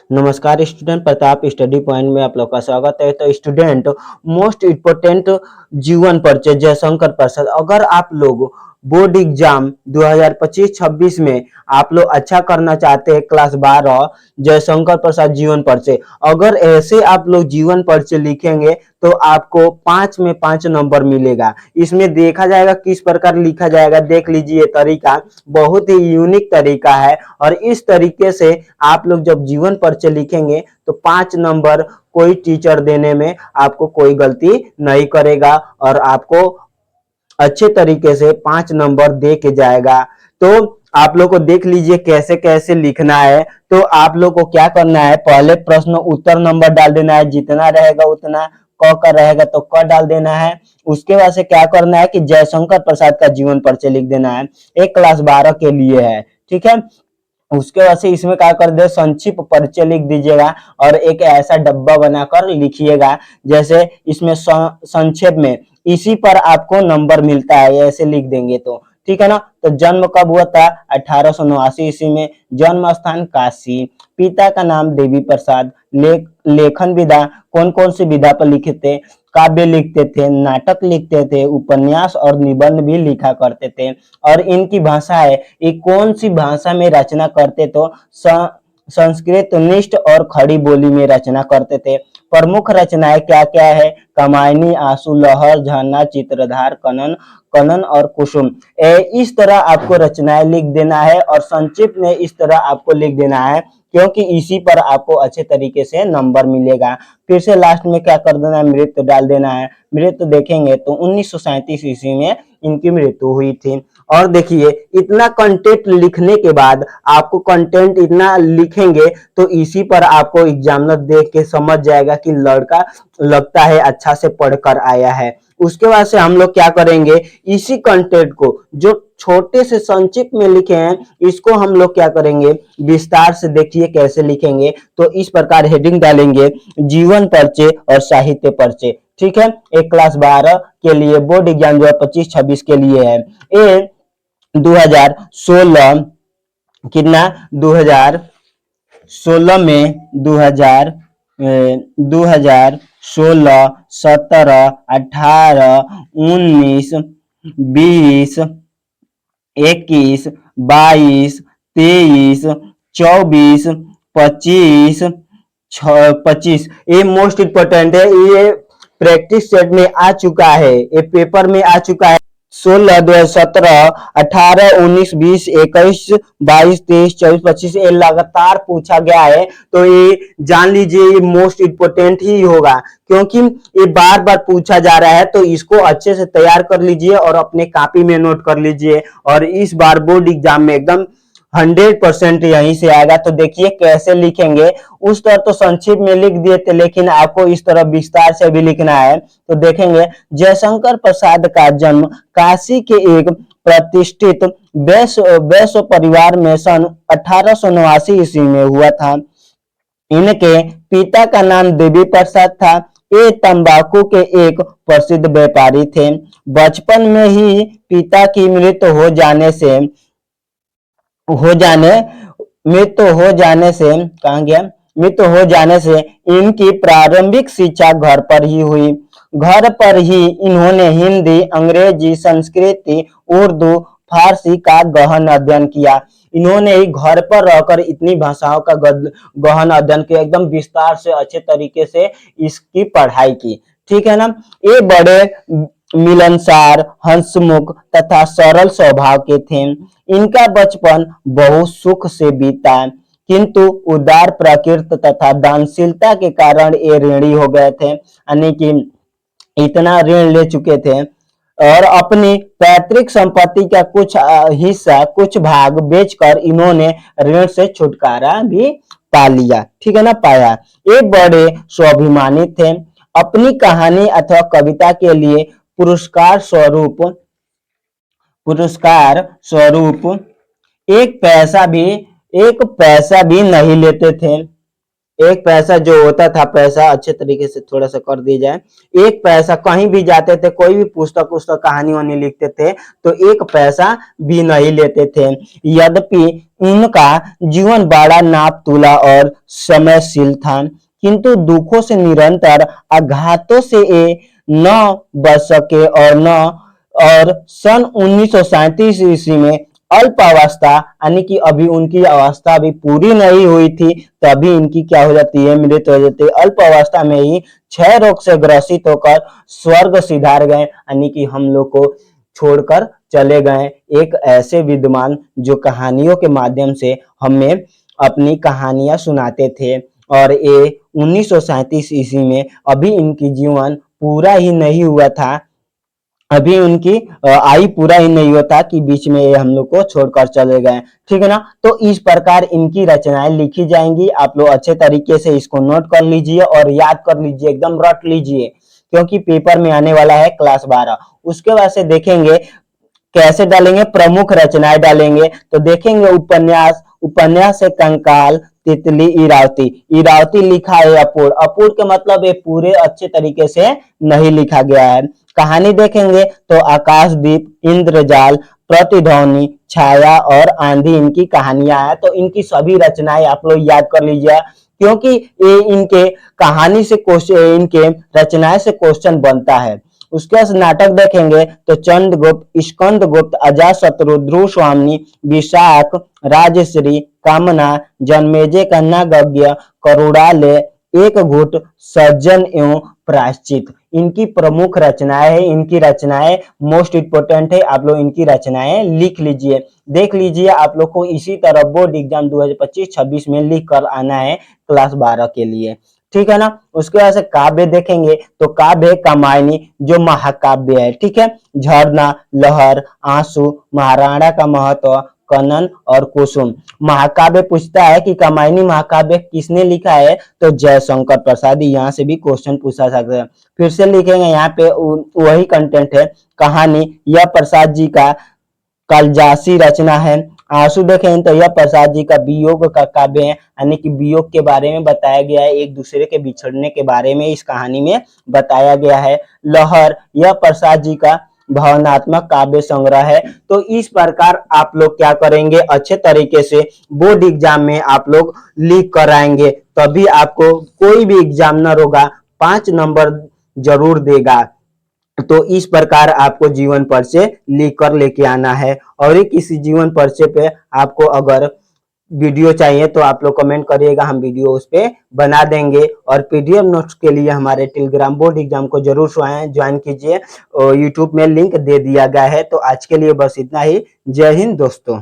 नमस्कार student, Pratap study point में आप लोग का स्वागत है। तो स्टूडेंट, मोस्ट इम्पोर्टेंट जीवन परिचय जयशंकर प्रसाद। अगर आप लोग बोर्ड एग्जाम 2025-26 में आप लोग अच्छा करना चाहते हैं, क्लास 12 जयशंकर प्रसाद जीवन परिचय, अगर ऐसे आप लोग जीवन परिचय लिखेंगे तो आपको 5 में 5 नंबर मिलेगा। इसमें देखा जाएगा किस प्रकार लिखा जाएगा, देख लीजिए। तरीका बहुत ही यूनिक तरीका है और इस तरीके से आप लोग जब जीवन परिचय लिखेंगे तो 5 नंबर कोई टीचर देने में आपको कोई गलती नहीं करेगा और आपको अच्छे तरीके से 5 नंबर दे के जाएगा। तो आप लोग को देख लीजिए कैसे कैसे लिखना है। तो आप लोग को क्या करना है, पहले प्रश्न उत्तर नंबर डाल देना है, जितना रहेगा उतना। क का रहेगा तो क डाल देना है। उसके बाद से क्या करना है कि जयशंकर प्रसाद का जीवन परिचय लिख देना है। एक क्लास 12 के लिए है, ठीक है। उसके बाद से इसमें क्या कर दे, संक्षिप्त परिचय लिख दीजिएगा और एक ऐसा डब्बा बनाकर लिखिएगा जैसे इसमें संक्षेप में इसी पर आपको नंबर मिलता है, ऐसे लिख देंगे तो ठीक है ना। तो जन्म कब हुआ था, 1889 ईस्वी में। जन्म स्थान काशी। पिता का नाम देवी प्रसाद। लेखन विधा, कौन कौन सी विधा पर लिखे थे, काव्य लिखते थे, नाटक लिखते थे, उपन्यास और निबंध भी लिखा करते थे। और इनकी भाषा है, ये कौन सी भाषा में रचना करते तो संस्कृत निष्ठ और खड़ी बोली में रचना करते थे। प्रमुख रचनाएं क्या क्या है, कमायनी, आंसू, लहर, झरना, चित्रधार, कनन, कनन और कुसुम। इस तरह आपको रचनाएं लिख देना है और संक्षिप्त में इस तरह आपको लिख देना है, क्योंकि इसी पर आपको अच्छे तरीके से नंबर मिलेगा। फिर से लास्ट में क्या कर देना है, मृत्यु डाल देना है। मृत्यु देखेंगे तो 1937 ईस्वी में इनकी मृत्यु हुई थी। और देखिए, इतना कंटेंट लिखने के बाद आपको कंटेंट इतना लिखेंगे तो इसी पर आपको एग्जामिनर देख के समझ जाएगा कि लड़का लगता है अच्छा से पढ़कर आया है। उसके बाद से हम लोग क्या करेंगे, इसी कंटेंट को जो छोटे से संक्षिप्त में लिखे हैं इसको हम लोग क्या करेंगे, विस्तार से देखिए कैसे लिखेंगे। तो इस प्रकार हेडिंग डालेंगे, जीवन परिचय और साहित्य परिचय, ठीक है। एक क्लास 12 के लिए बोर्ड एग्जाम 2025-26 के लिए है। ये 2016 कितना, 2016 में 2016, 17, 18, 19, 20, 21, 22, 23, 24, 25, 25, ये मोस्ट इम्पोर्टेंट है। ये प्रैक्टिस सेट में आ चुका है, ये पेपर में आ चुका है। 16, 2017, 18, 19, 20, 21, 22, 23, 24, 25 ये लगातार पूछा गया है। तो ये जान लीजिए ये मोस्ट इम्पोर्टेंट ही होगा, क्योंकि ये बार बार पूछा जा रहा है। तो इसको अच्छे से तैयार कर लीजिए और अपने कॉपी में नोट कर लीजिए। और इस बार बोर्ड एग्जाम में एकदम 100% यहीं से आएगा। तो देखिए कैसे लिखेंगे, उस तरह तो संक्षिप्त में लिख दिए थे, लेकिन आपको इस तरह विस्तार से भी लिखना है। तो देखेंगे, जयशंकर प्रसाद का जन्म काशी के एक प्रतिष्ठित वैश्य परिवार में सन 1889 ईस्वी में हुआ था। इनके पिता का नाम देवी प्रसाद था। ये तंबाकू के एक प्रसिद्ध व्यापारी थे। बचपन में ही पिता की मृत्यु हो जाने से कहाँ गया, मृत्यु हो जाने से इनकी प्रारंभिक शिक्षा घर पर ही हुई। घर पर ही इन्होंने हिंदी, अंग्रेजी, संस्कृत, उर्दू, फारसी का गहन अध्ययन किया। इन्होंने ही घर पर रहकर इतनी भाषाओं का गहन अध्ययन किया, एकदम विस्तार से अच्छे तरीके से इसकी पढ़ाई की, ठीक है ना। ये बड़े मिलनसार, हंसमुख तथा सरल स्वभाव के थे। इनका बचपन बहुत सुख से बीता, किंतु उदार प्रकृति तथा दानशीलता के कारण ये ऋणी हो गए थे, यानी कि इतना ऋण ले चुके थे। और अपनी पैतृक संपत्ति का कुछ हिस्सा, कुछ भाग बेचकर इन्होंने ऋण से छुटकारा भी पा लिया, ठीक है ना, पाया। ये बड़े स्वाभिमानी थे। अपनी कहानी अथवा कविता के लिए पुरस्कार स्वरूप एक पैसा भी नहीं लेते थे। एक पैसा जो होता था, पैसा अच्छे तरीके से थोड़ा सा कर दिया जाए, एक पैसा कहीं भी जाते थे, कोई भी पुस्तक पुस्तक कहानी वानी लिखते थे तो एक पैसा भी नहीं लेते थे। यद्यपि उनका जीवन बड़ा नाप तुला और समयशील था, किंतु दुखों से निरंतर आघातों से ये न बच सके और न और सन 1937 ईस्वी में अल्पावस्था, यानी कि अभी उनकी अवस्था अभी पूरी नहीं हुई थी, तभी इनकी क्या हो जाती है, मृत्यु हो जाती है। अल्प अवस्था में ही क्षय रोग से ग्रसित होकर स्वर्ग सिधार गए, यानी कि हम लोग को छोड़कर चले गए। एक ऐसे विद्वान जो कहानियों के माध्यम से हमें अपनी कहानियां सुनाते थे, और ये 1937 ईस्वी में अभी इनकी जीवन पूरा ही नहीं हुआ था, अभी उनकी आयु पूरा ही नहीं हुआ था कि बीच में ये हम लोग को छोड़कर चले गए। ठीक है ना। तो इस प्रकार इनकी रचनाएं लिखी जाएंगी, आप लोग अच्छे तरीके से इसको नोट कर लीजिए और याद कर लीजिए, एकदम रट लीजिए, क्योंकि पेपर में आने वाला है क्लास 12। उसके बाद से देखेंगे कैसे डालेंगे, प्रमुख रचनाएं डालेंगे। तो देखेंगे उपन्यास, उपन्यास है कंकाल, तितली, इरावती। इरावती लिखा है अपूर्ण, अपूर्ण के मतलब ये पूरे अच्छे तरीके से नहीं लिखा गया है। कहानी देखेंगे तो आकाशदीप, इंद्रजाल, प्रतिध्वनि, छाया और आंधी इनकी कहानियां हैं। तो इनकी सभी रचनाएं आप लोग याद कर लीजिए, क्योंकि ये इनके कहानी से क्वेश्चन, इनके रचनाएं से क्वेश्चन बनता है। उसके बाद नाटक देखेंगे तो चंद्रगुप्त, स्कंदगुप्त, अजातशत्रु, ध्रुव स्वामी, विशाख, राजश्री, कामना, जन्मेजय, कन्यागज्ञ, करुणालय, एक घुट, सज्जन एवं प्रायश्चित इनकी प्रमुख रचनाएं है। इनकी रचनाएं मोस्ट इंपोर्टेंट है, आप लोग इनकी रचनाएं लिख लीजिए। देख लीजिए, आप लोग को इसी तरह बोर्ड एग्जाम 2025-26 में लिख कर आना है क्लास 12 के लिए। ठीक है ना। उसके बाद से काव्य देखेंगे तो काव्य कामायनी जो महाकाव्य है। ठीक है। झरना, लहर, आंसू, महाराणा का महत्व, कनन और कुसुम। महाकाव्य पूछता है कि कामायनी महाकाव्य किसने लिखा है, तो जयशंकर प्रसाद। यहाँ से भी क्वेश्चन पूछा सकता है। फिर से लिखेंगे, यहाँ पे वही कंटेंट है। कहानी यह प्रसाद जी का कालिदासी रचना है। आंसू देखें तो यह प्रसाद जी का वियोग का काव्य है, यानी कि वियोग के बारे में बताया गया है, एक दूसरे के बिछड़ने के बारे में इस कहानी में बताया गया है। लहर यह प्रसाद जी का भावनात्मक काव्य संग्रह है। तो इस प्रकार आप लोग क्या करेंगे, अच्छे तरीके से बोर्ड एग्जाम में आप लोग लिख कर आएंगे, तभी आपको कोई भी एग्जामिनर होगा 5 नंबर जरूर देगा। तो इस प्रकार आपको जीवन परिचय लिख कर लेके आना है। और एक इसी जीवन परिचय पे आपको अगर वीडियो चाहिए तो आप लोग कमेंट करिएगा, हम वीडियो उस पे बना देंगे। और पीडीएफ नोट्स के लिए हमारे टेलीग्राम बोर्ड एग्जाम को जरूर ज्वाइन कीजिए, यूट्यूब में लिंक दे दिया गया है। तो आज के लिए बस इतना ही। जय हिंद दोस्तों।